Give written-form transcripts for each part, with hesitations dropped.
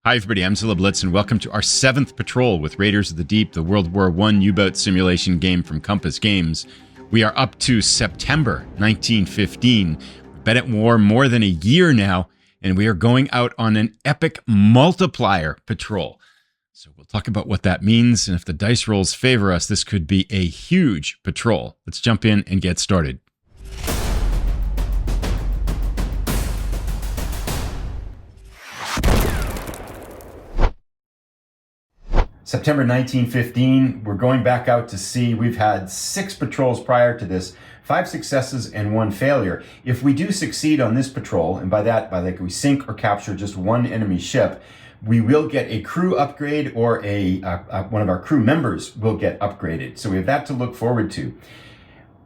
Hi everybody, I'm Zilla Blitz and welcome to our 7th patrol with Raiders of the Deep, the World War I U-Boat simulation game from Compass Games. We are up to September 1915. We've been at war more than a year now, and we are going out on an epic multiplier patrol. So we'll talk about what that means, and if the dice rolls favor us, this could be a huge patrol. Let's jump in and get started. September 1915, we're going back out to sea. We've had 6 patrols prior to this, 5 successes and 1 failure. If we do succeed on this patrol, and by like we sink or capture just 1 enemy ship, we will get a crew upgrade, or one of our crew members will get upgraded. So we have that to look forward to.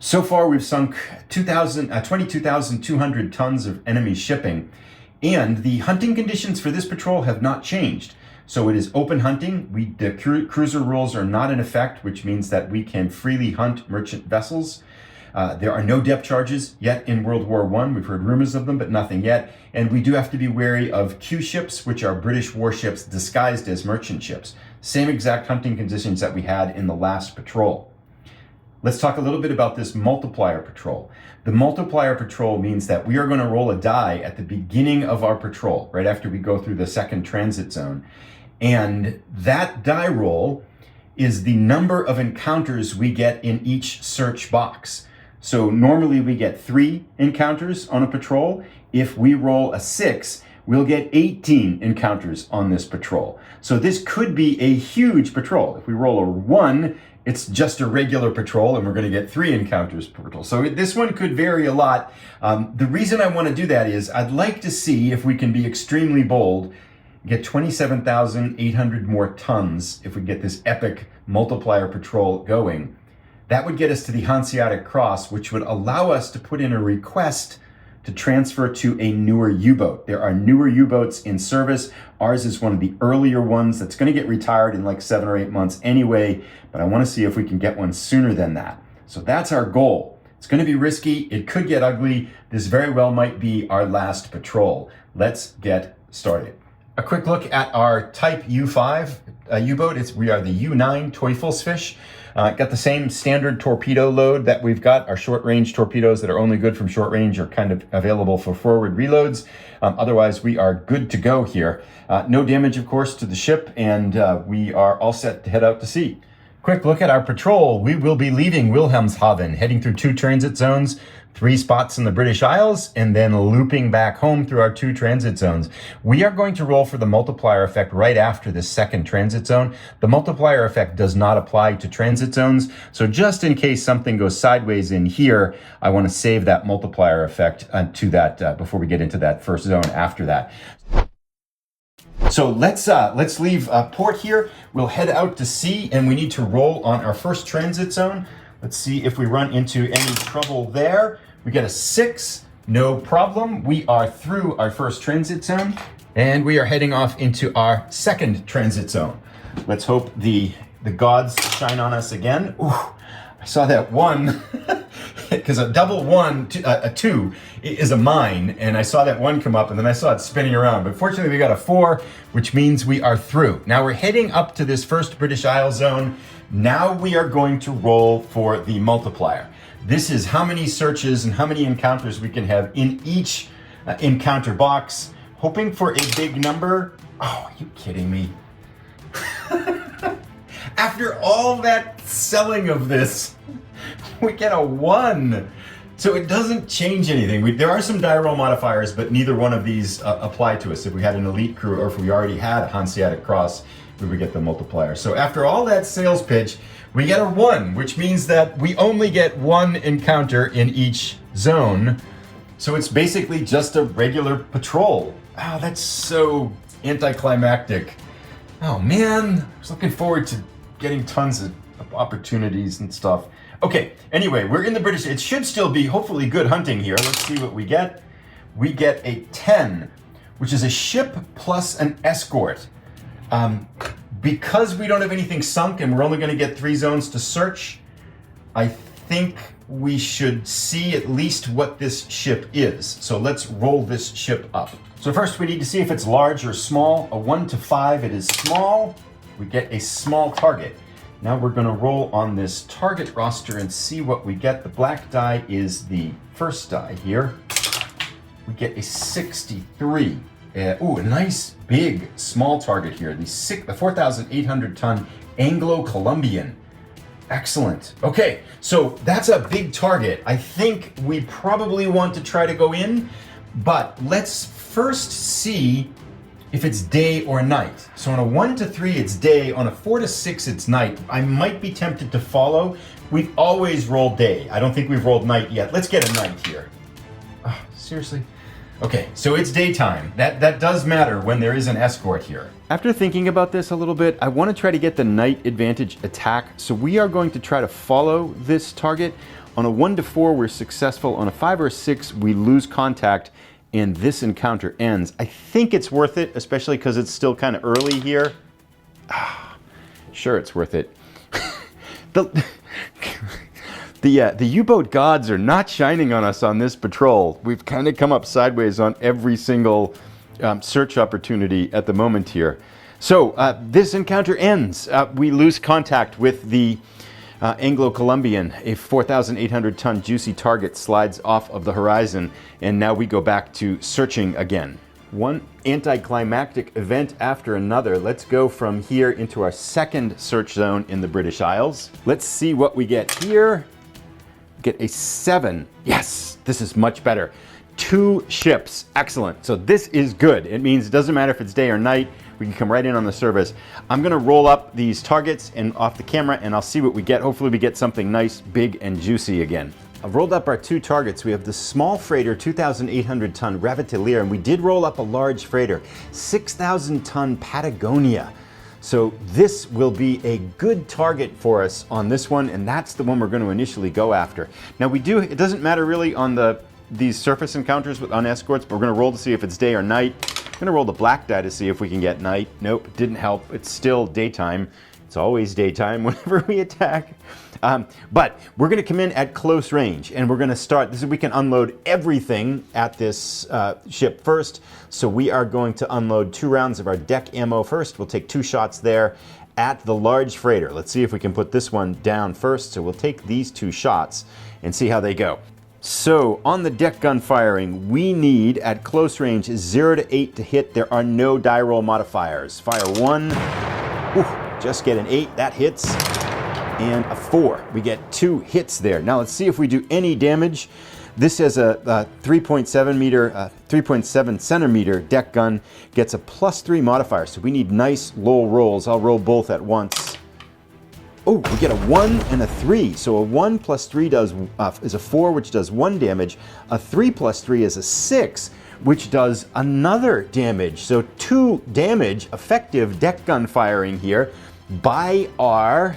So far, we've sunk 22,200 tons of enemy shipping, and the hunting conditions for this patrol have not changed. So it is open hunting. The cruiser rules are not in effect, which means that we can freely hunt merchant vessels. There are no depth charges yet in World War I. We've heard rumors of them, but nothing yet. And we do have to be wary of Q ships, which are British warships disguised as merchant ships. Same exact hunting conditions that we had in the last patrol. Let's talk a little bit about this multiplier patrol. The multiplier patrol means that we are going to roll a die at the beginning of our patrol, right after we go through the second transit zone. And that die roll is the number of encounters we get in each search box. So normally we get 3 encounters on a patrol. If we roll a 6, we'll get 18 encounters on this patrol. So this could be a huge patrol. If we roll a 1, it's just a regular patrol and we're going to get 3 encounters per patrol. So this one could vary a lot. The reason I want to do that is I'd like to see if we can be extremely bold, get 27,800 more tons if we get this epic multiplier patrol going. That would get us to the Hanseatic Cross, which would allow us to put in a request to transfer to a newer U-boat. There are newer U-boats in service. Ours is one of the earlier ones that's going to get retired in like 7 or 8 months anyway, but I want to see if we can get one sooner than that. So that's our goal. It's going to be risky. It could get ugly. This very well might be our last patrol. Let's get started. A quick look at our Type U5 U-boat. We are the U9 Teufelsfisch. Got the same standard torpedo load that we've got. Our short-range torpedoes that are only good from short range are kind of available for forward reloads. Otherwise, we are good to go here. No damage, of course, to the ship, and we are all set to head out to sea. Quick look at our patrol. We will be leaving Wilhelmshaven, heading through 2 transit zones, 3 spots in the British Isles, and then looping back home through our 2 transit zones. We are going to roll for the multiplier effect right after this second transit zone. The multiplier effect does not apply to transit zones, so just in case something goes sideways in here, I want to save that multiplier effect to that before we get into that first zone after that. So let's leave port here. We'll head out to sea, and we need to roll on our first transit zone. Let's see if we run into any trouble there. We get a 6, no problem. We are through our first transit zone, and we are heading off into our second transit zone. Let's hope the gods shine on us again. Ooh, I saw that 1, because a double 1, a 2 is a mine, and I saw that 1 come up, and then I saw it spinning around. But fortunately, we got a 4, which means we are through. Now we're heading up to this first British Isles zone. Now we are going to roll for the multiplier. This is how many searches and how many encounters we can have in each encounter box. Hoping for a big number. Oh, are you kidding me? After all that selling of this, we get a 1. So it doesn't change anything. There are some die roll modifiers, but neither one of these apply to us. If we had an elite crew, or if we already had a Hanseatic Cross, we would get the multiplier. So after all that sales pitch, we get a 1, which means that we only get 1 encounter in each zone. So it's basically just a regular patrol. Oh, that's so anticlimactic. Oh man, I was looking forward to getting tons of opportunities and stuff. Okay, anyway, we're in the British. It should still be hopefully good hunting here. Let's see what we get. We get a 10, which is a ship plus an escort. Because we don't have anything sunk and we're only going to get 3 zones to search, I think we should see at least what this ship is. So let's roll this ship up. So first we need to see if it's large or small. A 1 to 5, it is small. We get a small target. Now we're going to roll on this target roster and see what we get. The black die is the first die here. We get a 63. Ooh, a nice big small target here. The 4,800 ton Anglo-Colombian. Excellent. Okay, so that's a big target. I think we probably want to try to go in, but let's first see if it's day or night. So on a 1 to 3, it's day. On a 4 to 6, it's night. I might be tempted to follow. We've always rolled day. I don't think we've rolled night yet. Let's get a night here. Oh, seriously? Okay, so it's daytime. That does matter when there is an escort here. After thinking about this a little bit, I want to try to get the night advantage attack. So we are going to try to follow this target. On a 1 to 4, we're successful. On a 5 or 6, we lose contact and this encounter ends. I think it's worth it, especially because it's still kind of early here. Sure, it's worth it. The U-boat gods are not shining on us on this patrol. We've kind of come up sideways on every single search opportunity at the moment here. So this encounter ends. We lose contact with the Anglo-Colombian. A 4,800 ton juicy target slides off of the horizon, and now we go back to searching again. One anticlimactic event after another. Let's go from here into our second search zone in the British Isles. Let's see what we get here. Get a 7. Yes, this is much better. 2 ships. Excellent. So this is good. It means it doesn't matter if it's day or night. We can come right in on the service. I'm going to roll up these targets and off the camera, and I'll see what we get. Hopefully we get something nice, big, and juicy again. I've rolled up our 2 targets. We have the small freighter, 2,800 ton Ravitelier, and we did roll up a large freighter, 6,000 ton Patagonia. So this will be a good target for us on this one, and that's the one we're going to initially go after. Now it doesn't matter really on these surface encounters on escorts, but we're going to roll to see if it's day or night. I'm going to roll the black die to see if we can get night. Nope, it didn't help. It's still daytime. It's always daytime whenever we attack. But we're going to come in at close range, and we're going to start. We can unload everything at this ship first. So we are going to unload 2 rounds of our deck ammo first. We'll take 2 shots there at the large freighter. Let's see if we can put this one down first. So we'll take these 2 shots and see how they go. So on the deck gun firing, we need at close range 0 to 8 to hit. There are no die roll modifiers. Fire 1. Ooh, just get an 8. That hits. And a 4. We get 2 hits there. Now let's see if we do any damage. This has a 3.7 centimeter deck gun, gets a +3 modifier. So we need nice low rolls. I'll roll both at once. Oh, we get a 1 and a 3. So a 1 plus 3 is a 4, which does 1 damage. A 3 plus 3 is a 6, which does another damage. So 2 damage effective deck gun firing here by our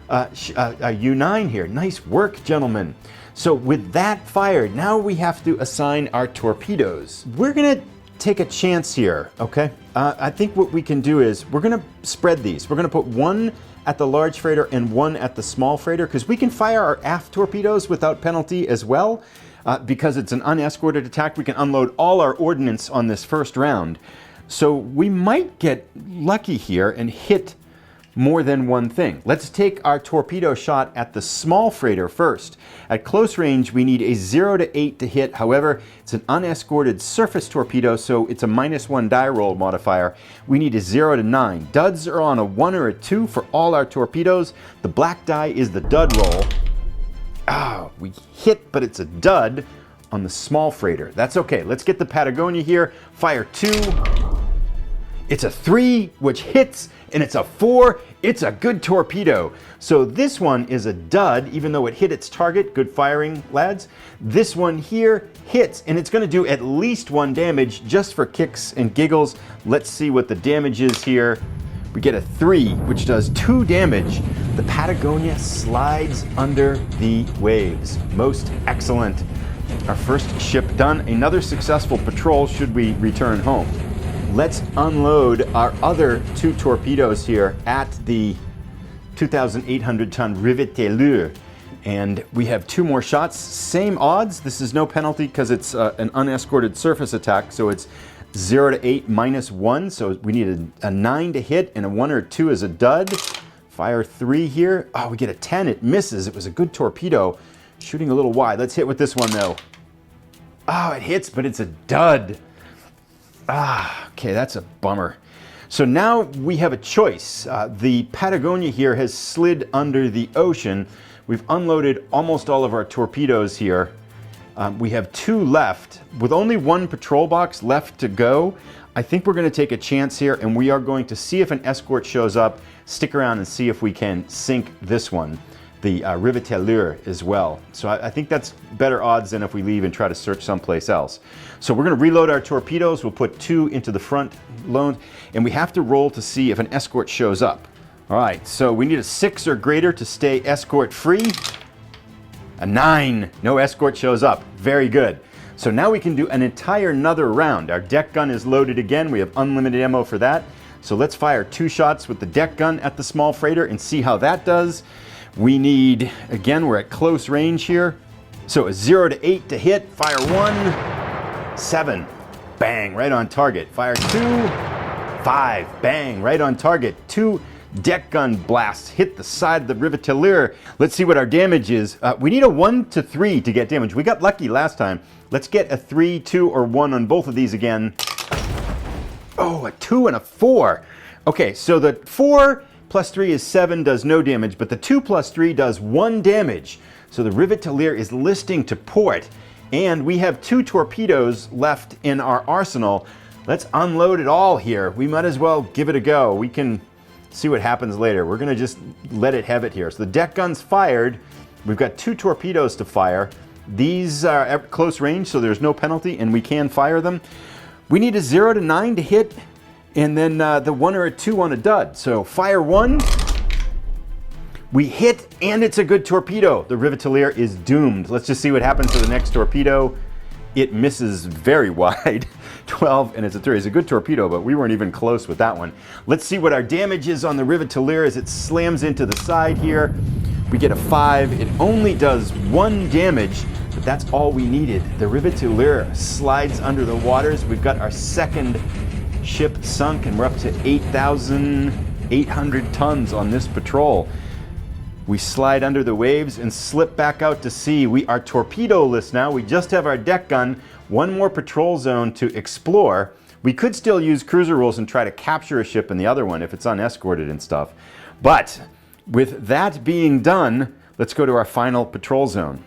U9 here. Nice work, gentlemen. So with that fired, now we have to assign our torpedoes. We're gonna take a chance here, okay? I think what we can do is we're gonna spread these. We're gonna put 1 at the large freighter and 1 at the small freighter, because we can fire our aft torpedoes without penalty as well. Because it's an unescorted attack, we can unload all our ordnance on this first round. So we might get lucky here and hit more than one thing. Let's take our torpedo shot at the small freighter first. At close range, we need a 0 to 8 to hit. However, it's an unescorted surface torpedo, so it's a -1 die roll modifier. We need a 0 to 9. Duds are on a 1 or a 2 for all our torpedoes. The black die is the dud roll. We hit, but it's a dud on the small freighter. That's okay. Let's get the Patagonia here. Fire 2. It's a 3, which hits, and it's a 4. It's a good torpedo. So this one is a dud, even though it hit its target. Good firing, lads. This one here hits, and it's going to do at least 1 damage just for kicks and giggles. Let's see what the damage is here. We get a 3, which does 2 damage. The Patagonia slides under the waves. Most excellent. Our first ship done. Another successful patrol should we return home. Let's unload our other 2 torpedoes here at the 2,800 ton Ravitelier. And we have 2 more shots, same odds. This is no penalty because it's an unescorted surface attack, so it's 0 to 8 minus 1, so we need a 9 to hit and a 1 or 2 is a dud. Fire 3 here. Oh, we get a 10, it misses. It was a good torpedo, shooting a little wide. Let's hit with this one though. Oh, it hits, but it's a dud. Okay, that's a bummer. So now we have a choice. The Patagonia here has slid under the ocean. We've unloaded almost all of our torpedoes here. We have 2 left. With only 1 patrol box left to go, I think we're going to take a chance here, and we are going to see if an escort shows up, stick around and see if we can sink this one, the Riviteleur as well. So I think that's better odds than if we leave and try to search someplace else. So we're going to reload our torpedoes. We'll put 2 into the front load, and we have to roll to see if an escort shows up. All right, so we need a 6 or greater to stay escort free. A 9, no escort shows up. Very good. So now we can do an entire another round. Our deck gun is loaded again. We have unlimited ammo for that. So let's fire 2 shots with the deck gun at the small freighter and see how that does. We need, again, we're at close range here. So a 0 to 8 to hit. Fire 1, 7, bang, right on target. Fire 2, 5, bang, right on target. 2 deck gun blasts hit the side of the Riviteleur. Let's see what our damage is. We need a 1 to 3 to get damage. We got lucky last time. Let's get a 3, 2, or 1 on both of these again. Oh, a 2 and a 4. Okay, so the 4 plus 3 is 7, does no damage, but the 2 plus 3 does 1 damage. So the Riviteleur is listing to port, and we have 2 torpedoes left in our arsenal. Let's unload it all here. We might as well give it a go. We can see what happens later. We're gonna just let it have it here. So the deck gun's fired. We've got 2 torpedoes to fire. These are at close range, so there's no penalty, and we can fire them. We need a 0 to 9 to hit, and then the 1 or a 2 on a dud. So fire 1. We hit, and it's a good torpedo. The Riviteleur is doomed. Let's just see what happens to the next torpedo. It misses very wide. 12, and it's a 3. It's a good torpedo, but we weren't even close with that one. Let's see what our damage is on the Riviteleur as it slams into the side here. We get a 5. It only does 1 damage, but that's all we needed. The Riviteleur slides under the waters. We've got our second ship sunk, and we're up to 8,800 tons on this patrol. We slide under the waves and slip back out to sea. We are torpedo-less now. We just have our deck gun. 1 more patrol zone to explore. We could still use cruiser rules and try to capture a ship in the other one if it's unescorted and stuff. But with that being done, let's go to our final patrol zone.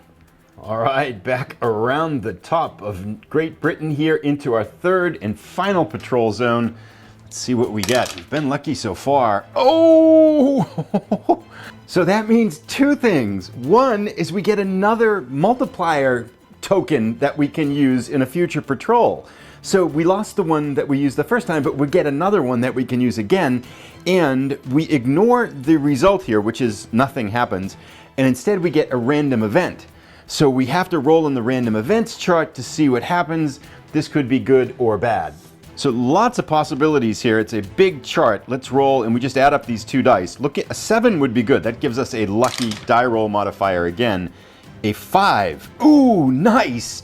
All right, back around the top of Great Britain here into our 3rd and final patrol zone. Let's see what we get. We've been lucky so far. Oh! So that means 2 things. 1 is we get another multiplier token that we can use in a future patrol. So we lost the one that we used the first time, but we get another one that we can use again. And we ignore the result here, which is nothing happens. And instead we get a random event. So we have to roll in the random events chart to see what happens. This could be good or bad. So lots of possibilities here. It's a big chart. Let's roll, and we just add up these 2 dice. Look at a 7 would be good. That gives us a lucky die roll modifier again. A 5. Ooh, nice.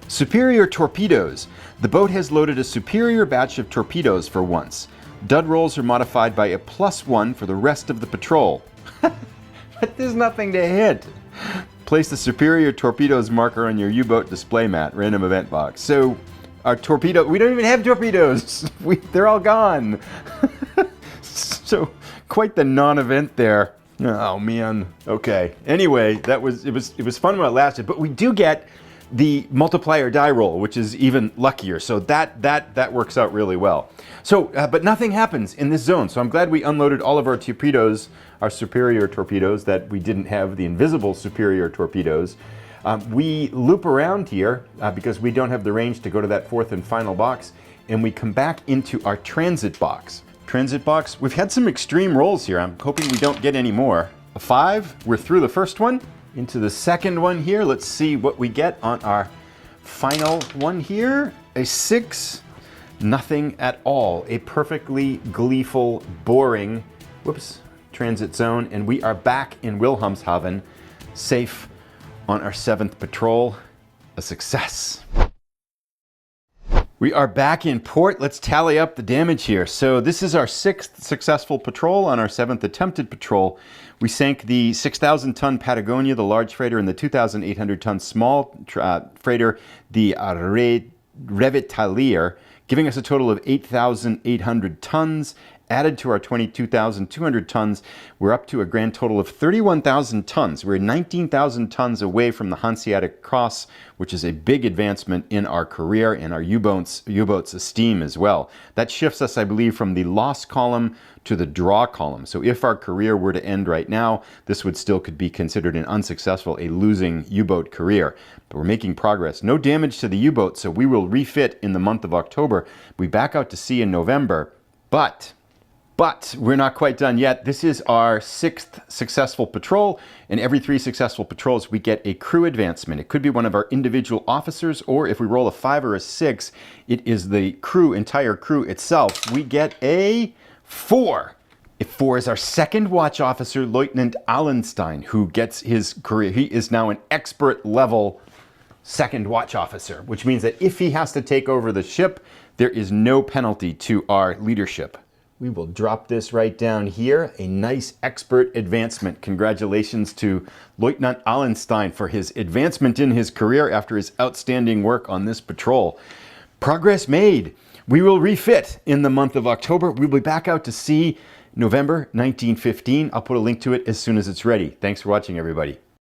Superior torpedoes. The boat has loaded a superior batch of torpedoes for once. Dud rolls are modified by a +1 for the rest of the patrol. But there's nothing to hit. Place the superior torpedoes marker on your U-boat display mat, random event box. So our torpedo, we don't even have torpedoes. They're all gone. So quite the non-event there. Oh man. Okay. Anyway, it was fun while it lasted, but we do get the multiplier die roll, which is even luckier. So that works out really well. So, but nothing happens in this zone. So I'm glad we unloaded all of our torpedoes, our superior torpedoes, that we didn't have the invisible superior torpedoes. We loop around here because we don't have the range to go to that 4th and final box, and we come back into our transit box. Transit box, we've had some extreme rolls here. I'm hoping we don't get any more. A 5, we're through the first one. Into the second one here. Let's see what we get on our final one here. A 6, nothing at all. A perfectly gleeful, boring, transit zone. And we are back in Wilhelmshaven. safe on our 7th patrol. A success. We are back in port. Let's tally up the damage here. So this is our 6th successful patrol on our 7th attempted patrol. We sank the 6,000-ton Patagonia, the large freighter, and the 2,800-ton small freighter, the Revitalier, giving us a total of 8,800 tons. Added to our 22,200 tons, we're up to a grand total of 31,000 tons. We're 19,000 tons away from the Hanseatic Cross, which is a big advancement in our career and our U-boats esteem as well. That shifts us, I believe, from the loss column to the draw column. So if our career were to end right now, this would still could be considered an unsuccessful, a losing U-boat career. But we're making progress. No damage to the U-boat, so we will refit in the month of October. We back out to sea in November, but we're not quite done yet. This is our 6th successful patrol, and every 3 successful patrols we get a crew advancement. It could be one of our individual officers, or if we roll a 5 or a 6, it is the crew, entire crew itself. We get a 4. If 4 is our 2nd watch officer, Lieutenant Allenstein, who gets his career. He is now an expert level 2nd watch officer, which means that if he has to take over the ship, there is no penalty to our leadership. We will drop this right down here. A nice expert advancement. Congratulations to Lieutenant Allenstein for his advancement in his career after his outstanding work on this patrol. Progress made. We will refit in the month of October. We'll be back out to sea November 1915. I'll put a link to it as soon as it's ready. Thanks for watching, everybody.